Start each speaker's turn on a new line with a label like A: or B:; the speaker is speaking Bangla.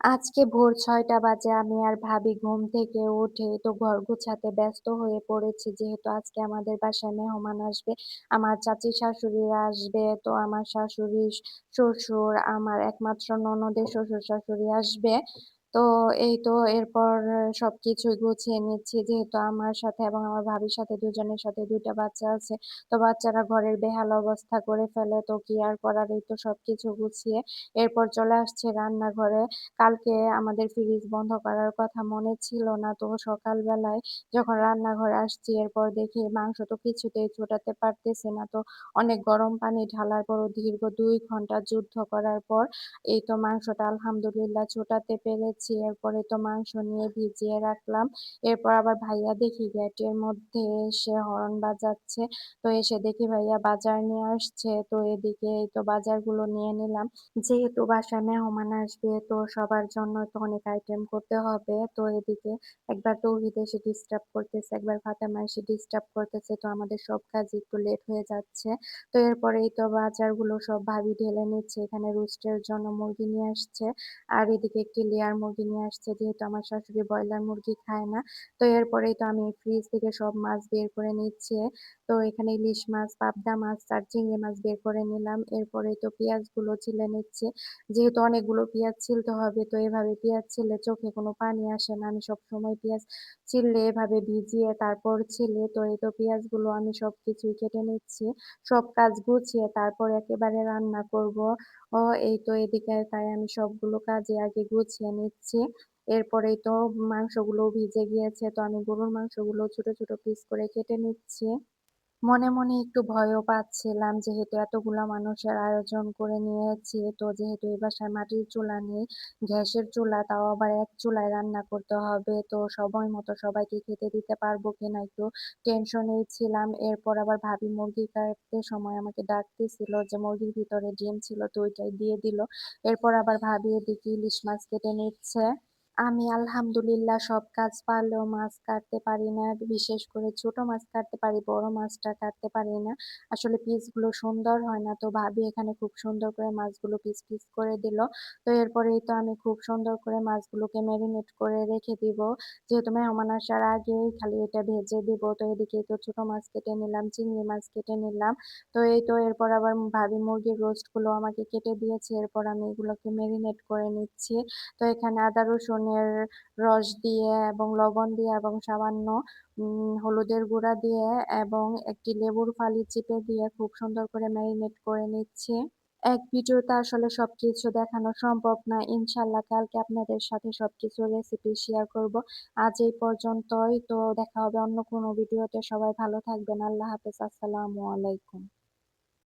A: আজকে ভোর ৬টা বাজে আমি আর ভাবি ঘুম থেকে উঠে তো ঘর গোছাতে ব্যস্ত হয়ে পড়েছি। যেহেতু আজকে আমাদের বাসায় মেহমান আসবে। আমার চাচী শাশুড়িরা আসবে। তো আমার শাশুড়ি, শ্বশুর, আমার একমাত্র ননদের শ্বশুর-শাশুড়ি আসবে। তো এই তো এরপর সবকিছুই গুছিয়ে নিচ্ছি। যেহেতু আমার সাথে এবং আমার ভাবির সাথে দুজনের সাথে ২ টা বাচ্চা আছে। তো বাচ্চারা ঘরের বেহাল অবস্থা করে ফেলে। তো কি আর করার, এই তো সবকিছু গুছিয়ে এরপর চলে আসছি রান্নাঘরে। কালকে আমাদের ফ্রিজ বন্ধ করার কথা মনে ছিল না। তো সকালবেলায় যখন রান্নাঘরে আসছি এরপর দেখি মাংস তো কিছুতেই চোটাতে পারতেছি না। তো অনেক গরম পানি ঢালার পরও দীর্ঘ ২ ঘন্টা যুদ্ধ করার পর এই তো মাংসটা আলহামদুলিল্লাহ চোটাতে পেরেছি। এরপরে তো মাংস নিয়ে ভিজিয়ে রাখলাম। এরপর আবার ভাইয়া দেখি গেটের মধ্যে এসে হর্ন বাজাচ্ছে। তো এসে দেখি ভাইয়া বাজার নিয়ে আসছে। তো এদিকে এই তো বাজারগুলো নিয়ে নিলাম। যেহেতু বাসায় মেহমান আসবে তো সবার জন্য তো অনেক আইটেম করতে হবে। তো এদিকে একবার তৌহিদ এসে ডিস্টার্ব করতেছে, একবার ফাতেমা এসে ডিস্টার্ব করতেছে। তো আমাদের সব কাজই একটু লেট হয়ে যাচ্ছে। তো এরপরেই তো বাজারগুলো সব ভাবি ঢেলে নিচ্ছে। এখানে রোস্টের জন্য মুরগি নিয়ে আসছে। আর এদিকে একটি লেয়ার মুরগি নিয়ে আসছে। যেহেতু আমার শাশুড়ি ব্রয়লার মুরগি খায় না। তো এরপরেই তো আমি ফ্রিজ থেকে সব মাছ বের করে নিচ্ছি। তো এখানে ইলিশ মাছ, পাবদা মাছ আর চিংড়ি মাছ বের করে নিলাম। এরপরেই তো পেঁয়াজগুলো ছিলে নিচ্ছি। যেহেতু অনেকগুলো পেঁয়াজ ছিলতে হবে তো এভাবে পেঁয়াজ ছিলে চোখে কোনো পানি আসে না। আমি সবসময় পেঁয়াজ ছিলে এভাবে ভিজিয়ে তারপর ছিলে। তো এই তো পেঁয়াজগুলো আমি সবকিছুই কেটে নিচ্ছি। সব কাজ গুছিয়ে তারপর একেবারে রান্না করব। এই তো এদিকে তাই আমি সবগুলো কাজই আগে গুছিয়ে নিচ্ছি। এরপরেই তো মাংসগুলোও ভিজে গিয়েছে। তো আমি গরুর মাংসগুলো ছোট, ছোট পিস করে কেটে নিচ্ছি। মনে, মনে একটু ভয়ও পাচ্ছিলাম যেহেতু এতগুলা মানুষের আয়োজন করে নিয়েছি। তো যেহেতু এই বাসায় মাটির চুলা নেই, গ্যাসের চুলা তাও আবার এক চুলায় রান্না করতে হবে। তো সময় মতো সবাইকে খেতে দিতে পারবো কিনা একটু টেনশনেই ছিলাম। এরপর আবার ভাবি মুরগি কাটতে সময় আমাকে ডাকতেছিল যে মুরগির ভিতরে ডিম ছিল তো ওইটাই দিয়ে দিল। এরপর আবার ভাবি এদিকে ইলিশ মাছ কেটে নিচ্ছে। আমি আলহামদুলিল্লাহ সব কাজ পারলেও মাছ কাটতে পারি না। বিশেষ করে ছোট মাছ কাটতে পারি, বড় মাছটা কাটতে পারি না। আসলে পিসগুলো সুন্দর হয় না। তো ভাবি এখানে খুব সুন্দর করে মাছগুলো পিস, পিস করে দিল। তো এরপরেই তো আমি খুব সুন্দর করে মাছগুলোকে মেরিনেট করে রেখে দিব। যেহেতু মেহমান আসার আগেই খালি এটা ভেজে দিব। তো এদিকে তো ছোট মাছ কেটে নিলাম, চিংড়ি মাছ কেটে নিলাম। তো এই তো এরপর আবার ভাবি মুরগির রোস্টগুলো আমাকে কেটে দিয়েছে। এরপর আমি এগুলোকে মেরিনেট করে নিচ্ছি। তো এখানে আদা রসুনের রস দিয়ে এবং লবণ দিয়ে এবং সামান্য হলুদের গুঁড়া দিয়ে এবং একটি লেবুর ফালি চিপে দিয়ে খুব সুন্দর করে ম্যারিনেট করে নিচ্ছি। এক ভিডিওতে আসলে সবকিছু দেখানো সম্ভব না। ইনশাআল্লাহ কালকে আপনাদের সাথে সবকিছু রেসিপি শেয়ার করব। আজ এই পর্যন্তই। তো দেখা হবে অন্য কোনো ভিডিওতে। সবাই ভালো থাকবেন। আল্লাহ হাফেজ। আসসালামু আলাইকুম।